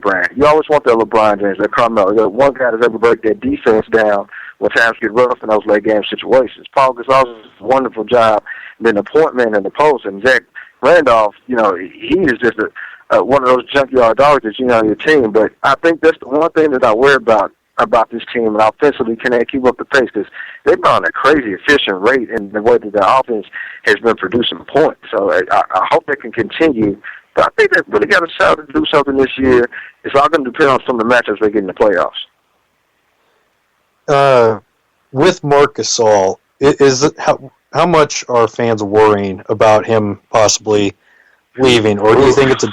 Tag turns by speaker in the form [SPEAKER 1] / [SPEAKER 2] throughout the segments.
[SPEAKER 1] brand. You always want that LeBron James, that Carmelo, that one guy that's ever break that defense down when times get rough in those late game situations. Paul Gasol does a wonderful job being the point man in the post, and Zach Randolph, he is just one of those junkyard dogs that on your team. But I think that's the one thing that I worry about this team, and offensively, can they keep up the pace? Because they've been on a crazy efficient rate in the way that their offense has been producing points. So I hope they can continue. But I think they've really got a shot to do something this year. It's all going to depend on some of the matchups they get in the playoffs.
[SPEAKER 2] With Marc Gasol, how much are fans worrying about him possibly leaving, or do you think it's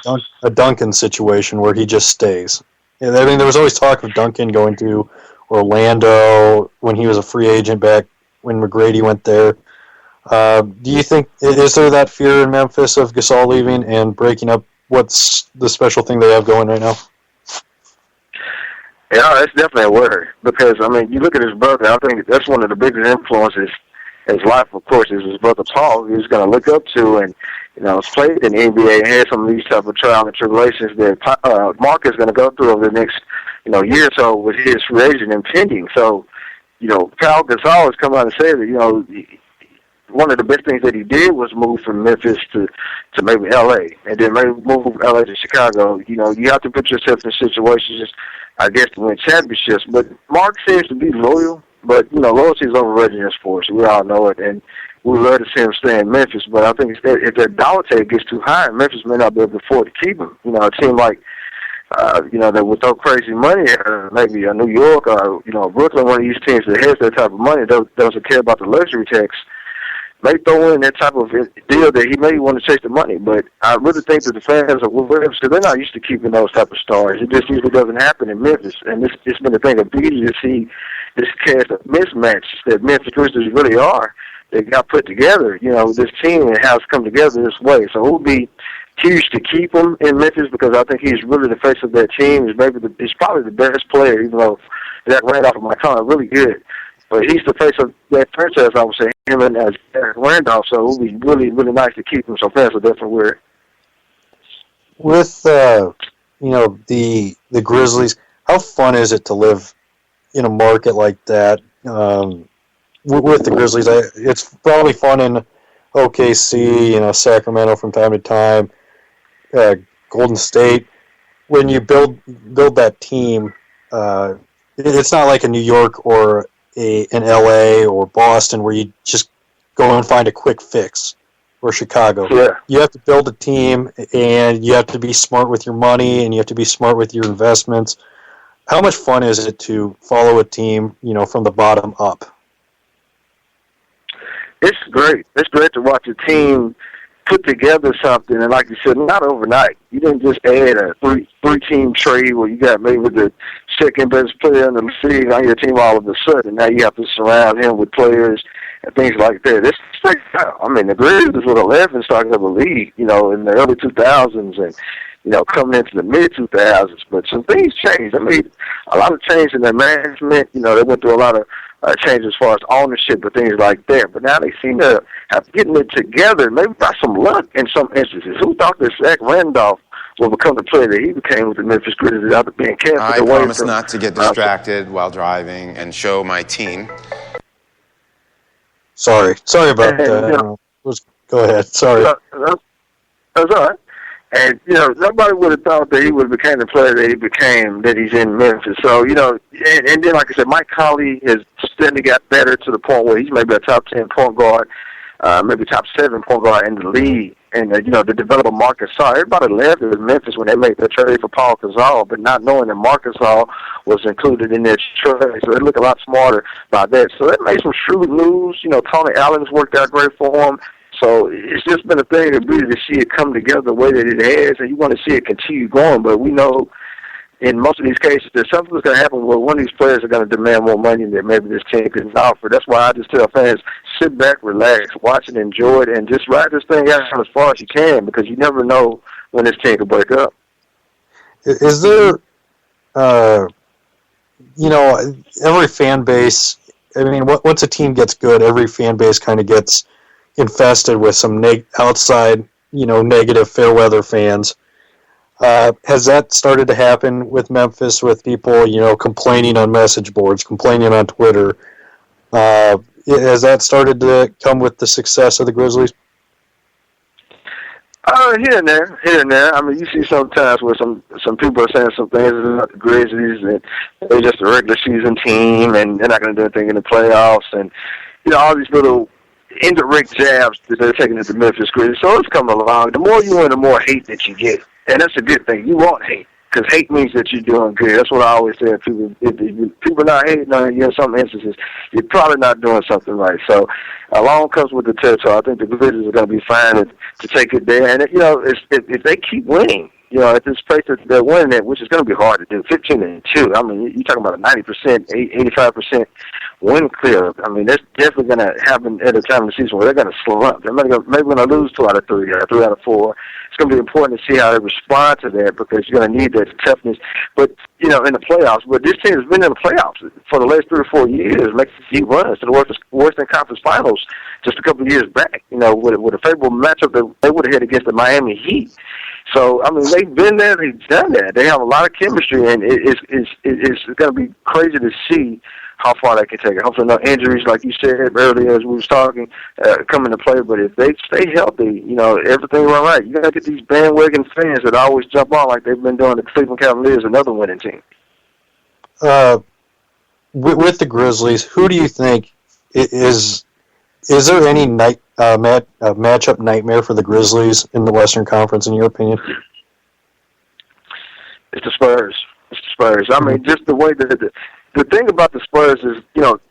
[SPEAKER 2] a Duncan situation where he just stays? I mean, there was always talk of Duncan going to Orlando when he was a free agent back when McGrady went there. Do you think, is there that fear in Memphis of Gasol leaving and breaking up what's the special thing they have going right now?
[SPEAKER 1] Yeah, it's definitely a worry because, I mean, you look at his brother, I think that's one of the biggest influences in his life, of course, is his brother Paul, who he's going to look up to and, has played in the NBA and had some of these type of trials and tribulations that Mark is going to go through over the next, year or so with his free agent impending. So, Paul Gasol has come out and said that, one of the best things that he did was move from Memphis to maybe L.A. and then maybe move from L.A. to Chicago. You have to put yourself in situations, I guess, to win championships. But Mark seems to be loyal, but, loyalty is overrated in sports. We all know it, and we love to see him stay in Memphis. But I think if that dollar tag gets too high, Memphis may not be able to afford to keep him. A team like, that would throw crazy money at maybe New York or, Brooklyn, one of these teams that has that type of money, doesn't care about the luxury tax, may throw in that type of deal that he may want to chase the money. But I really think that the fans are worried because they're not used to keeping those type of stars. It just usually doesn't happen in Memphis. And it's been a thing of beauty to see this cast of mismatch that Memphis Grizzlies really are. They got put together, this team and how it's come together this way. So it would be huge to keep him in Memphis because I think he's really the face of that team. He's probably the best player, even though that ran off of my tongue, really good. But he's the face of that franchise, I would say, him and Zach Randolph. So it would be really, really nice to keep him. So fans are definitely weird.
[SPEAKER 2] With, the Grizzlies, how fun is it to live in a market like that? With the Grizzlies, it's probably fun in OKC, Sacramento from time to time, Golden State. When you build that team, it's not like a New York or an LA or Boston where you just go and find a quick fix, or Chicago.
[SPEAKER 1] Yeah.
[SPEAKER 2] You have to build a team, and you have to be smart with your money, and you have to be smart with your investments. How much fun is it to follow a team, from the bottom up?
[SPEAKER 1] It's great. It's great to watch a team put together something, and like you said, not overnight. You didn't just add a three-team trade where you got maybe the second-best player in the league on your team all of a sudden. Now you have to surround him with players and things like that. The Grizzlies were the 11 stars of the league, in the early 2000s and, coming into the mid-2000s. But some things changed. A lot of change in their management. They went through a lot of change as far as ownership and things like that. But now they seem to have getting it together, maybe by some luck in some instances. Who thought that Zach Randolph will become the player that he became with the Memphis Grizzlies after being casted away?
[SPEAKER 3] I promise not to get distracted while driving and show my team.
[SPEAKER 2] Sorry about that. Go ahead. Sorry.
[SPEAKER 1] That's all right. And, nobody would have thought that he would have become the player that he became, that he's in Memphis. So, and then, like I said, Mike Conley has steadily got better to the point where he's maybe a top 10 point guard, maybe top 7 point guard in the league. And, the developer Marc Gasol, everybody left in Memphis when they made that trade for Paul Gasol, but not knowing that Marc Gasol was included in that trade. So they look a lot smarter about that. So that made some shrewd moves. Tony Allen's worked out great for him. So it's just been a thing of beauty to see it come together the way that it has, and you want to see it continue going. But we know in most of these cases that something's going to happen where one of these players are going to demand more money than maybe this team can offer. That's why I just tell fans, sit back, relax, watch it, enjoy it, and just ride this thing out as far as you can because you never know when this team can break up.
[SPEAKER 2] Is there, every fan base, once a team gets good, every fan base kind of gets infested with some outside, negative fair weather fans. Has that started to happen with Memphis, with people, complaining on message boards, complaining on Twitter? Has that started to come with the success of the Grizzlies?
[SPEAKER 1] Here and there. I mean, you see sometimes where some people are saying some things about the Grizzlies, and they're just a regular season team, and they're not going to do anything in the playoffs, and all these little indirect jabs that they're taking at the Memphis Grizzlies. So it's coming along. The more you win, the more hate that you get, and that's a good thing. You want hate, because hate means that you're doing good. That's what I always say. If people are not hating on you in some instances, you're probably not doing something right. So along comes with the territory. I think the Grizzlies are going to be fine to take it there. And, if they keep winning, at this pace that they're winning at, which is going to be hard to do, 15-2. I mean, you're talking about a 90%, 85% win clear. I mean, that's definitely going to happen at a time of the season where they're going to slow up. They're maybe going to lose 2 out of 3, or 3 out of 4. It's going to be important to see how they respond to that, because you're going to need that toughness. But, in the playoffs, but this team has been in the playoffs for the last 3 or 4 years, making deep runs to the Western Conference Finals just a couple of years back, with a favorable matchup that they would have had against the Miami Heat. So, I mean, they've been there, they've done that. They have a lot of chemistry, and it's going to be crazy to see how far they can take it. Hopefully no injuries, like you said earlier as we was talking, come into play. But if they stay healthy, everything run right. You got to get these bandwagon fans that always jump on like they've been doing the Cleveland Cavaliers, another winning team.
[SPEAKER 2] With the Grizzlies, who do you think is there any matchup nightmare for the Grizzlies in the Western Conference, in your opinion?
[SPEAKER 1] It's the Spurs. I mean, just the way that the thing about the Spurs is,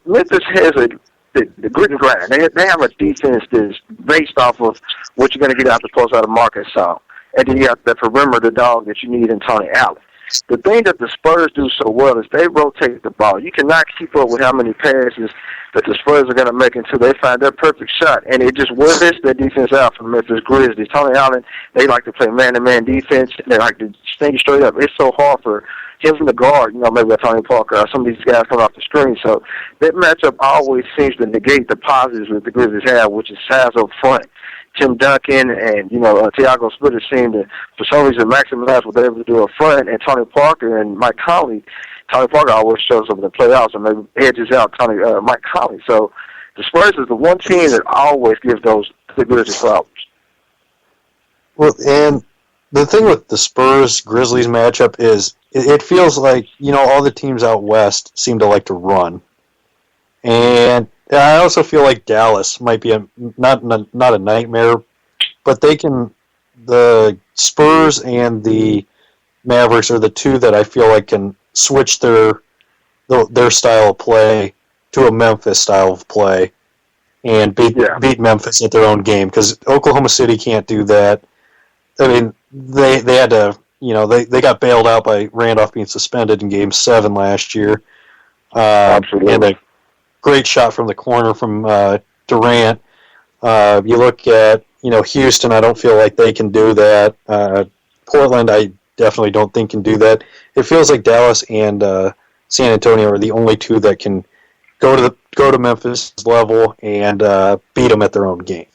[SPEAKER 1] Memphis has the grit and grind. They have a defense that's based off of what you're going to get out the post out of Marcus Gasol. And then you have the perimeter dog that you need in Tony Allen. The thing that the Spurs do so well is they rotate the ball. You cannot keep up with how many passes that the Spurs are going to make until they find their perfect shot. And it just wears their defense out for the Memphis Grizzlies. Tony Allen, they like to play man-to-man defense. They like to stay straight up. It's so hard for him from the guard, maybe a Tony Parker or some of these guys come off the screen. So that matchup always seems to negate the positives that the Grizzlies have, which is size up front. Tim Duncan and, Tiago Splitter seem to, for some reason, maximize what they're able to do up front. And Tony Parker and Mike Conley, Tony Parker always shows up in the playoffs and maybe edges out Mike Conley. So the Spurs is the one team that always gives the Grizzlies problems.
[SPEAKER 2] Well, and the thing with the Spurs-Grizzlies matchup is it feels like, all the teams out west seem to like to run. And I also feel like Dallas might be not a nightmare, but the Spurs and the Mavericks are the two that I feel like can switch their style of play to a Memphis style of play and beat Memphis at their own game, because Oklahoma City can't do that. I mean, they had to, they got bailed out by Randolph being suspended in Game 7 last year.
[SPEAKER 1] Absolutely.
[SPEAKER 2] And a great shot from the corner from Durant. You look at, Houston, I don't feel like they can do that. Portland, I definitely don't think can do that. It feels like Dallas and San Antonio are the only two that can go to Memphis level and beat them at their own game.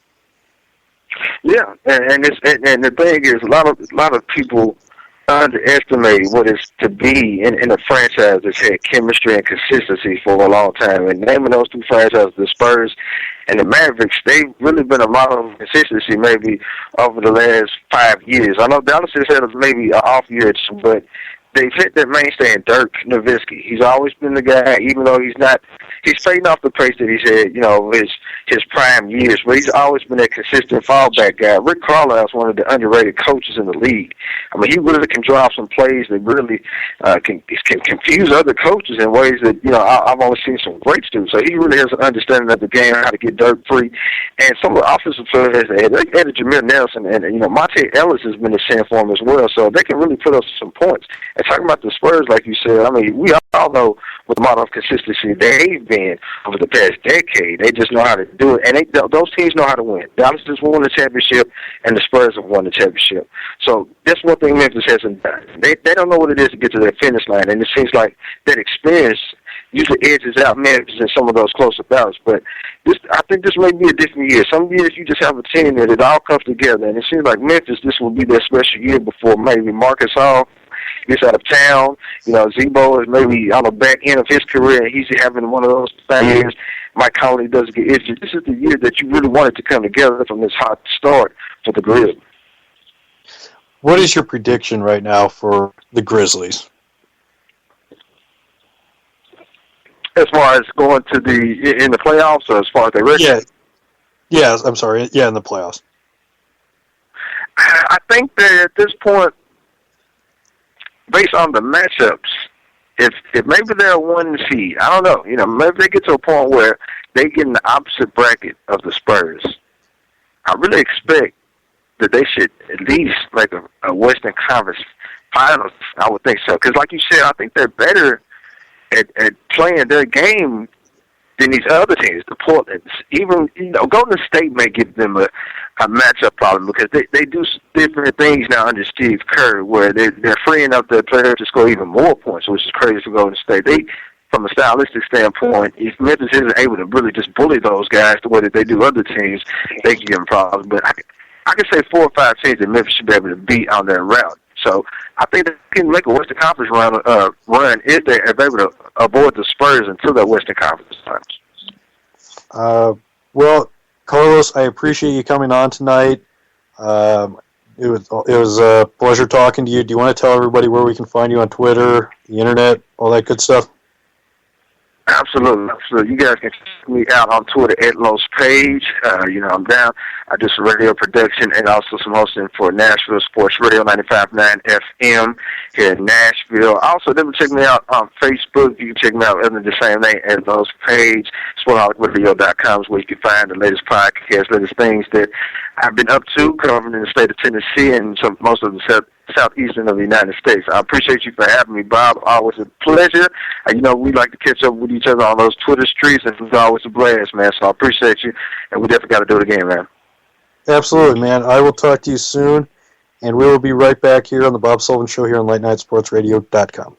[SPEAKER 1] Yeah, and the thing is, a lot of people underestimate what it's to be in a franchise that's had chemistry and consistency for a long time. And naming those two franchises, the Spurs and the Mavericks, they've really been a model of consistency maybe over the last 5 years. I know Dallas has had maybe an off year, but they've hit their mainstay in Dirk Nowitzki. He's always been the guy, even though he's fading off the pace that he's had, his prime years, but he's always been a consistent fallback guy. Rick Carlisle is one of the underrated coaches in the league. I mean, he really can draw some plays that really can confuse other coaches in ways that, I've only seen some greats do. So he really has an understanding of the game, how to get Dirk free. And some of the offensive players, they added Jameer Nelson, and, Monte Ellis has been a sand for him as well. So they can really put up some points. And talking about the Spurs, like you said, I mean, we all know what the model of consistency they've been over the past decade. They just know how to do it, and those teams know how to win. Dallas just won the championship, and the Spurs have won the championship. So that's one thing Memphis hasn't done. They don't know what it is to get to that finish line, and it seems like that experience, usually edges out Memphis in some of those closer bouts. But I think this may be a different year. Some years you just have a team that it all comes together, and it seems like Memphis, this will be their special year before maybe Marcus Hall gets out of town. Zebo is maybe on the back end of his career, and he's having one of those years. Mike Conley doesn't get injured. This is the year that you really wanted to come together from this hot start for the Grizzlies.
[SPEAKER 2] What is your prediction right now for the Grizzlies?
[SPEAKER 1] As far as going to in the playoffs, or as far as they record?
[SPEAKER 2] Yeah, I'm sorry. Yeah, in the playoffs.
[SPEAKER 1] I think that at this point, based on the matchups, if maybe they're a 1 seed, I don't know. Maybe they get to a point where they get in the opposite bracket of the Spurs. I really expect that they should at least make a Western Conference Finals. I would think so, because like you said, I think they're better at playing their game than these other teams, the Portlands. Even Golden State may give them a matchup problem because they do different things now under Steve Kerr, where they're freeing up their players to score even more points, which is crazy for Golden State. From a stylistic standpoint, if Memphis isn't able to really just bully those guys the way that they do other teams, they can give them problems. But I can say 4 or 5 teams that Memphis should be able to beat on their route. So I think they can make a Western Conference run if they're able to avoid the Spurs until that Western Conference times.
[SPEAKER 2] Well, Carlos, I appreciate you coming on tonight. It was a pleasure talking to you. Do you want to tell everybody where we can find you on Twitter, the internet, all that good stuff?
[SPEAKER 1] Absolutely. You guys can check me out on Twitter at Los Page. I'm down. I do some radio production and also some hosting for Nashville Sports Radio 95.9 FM here in Nashville. Also, check me out on Facebook. You can check me out under the same name as Los Page. SportsHolicRadio.com is where you can find the latest podcasts, latest things that I've been up to, covering in the state of Tennessee and most of the southeastern of the United States. I appreciate you for having me, Bob. Always a pleasure. We like to catch up with each other on those Twitter streets, and it's always a blast, man. So I appreciate you, and we definitely got to do it again, man.
[SPEAKER 2] Absolutely, man. I will talk to you soon, and we will be right back here on the Bob Sullivan Show here on LateNightSportsRadio.com.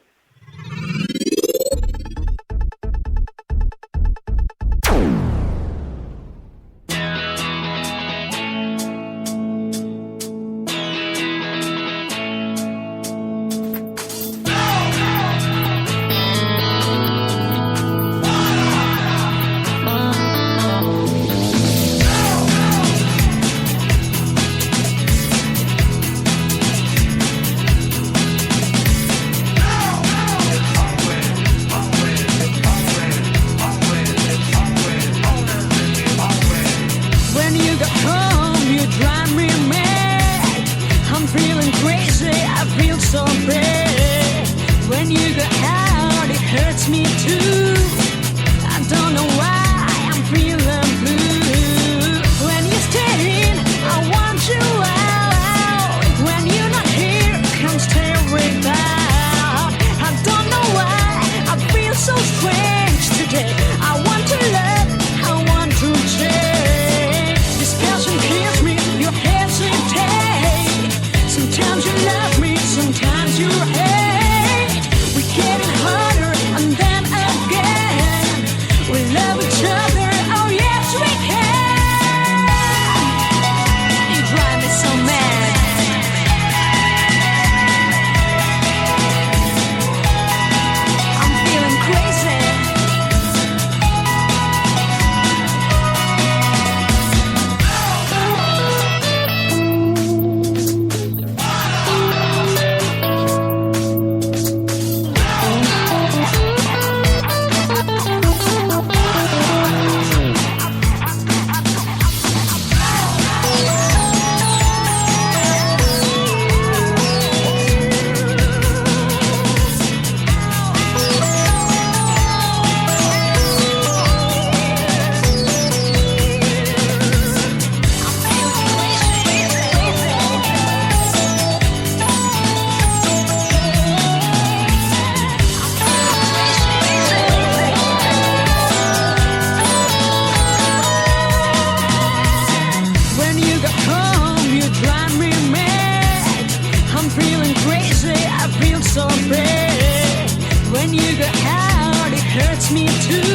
[SPEAKER 4] Sometimes you hate. We're getting harder and then again. me to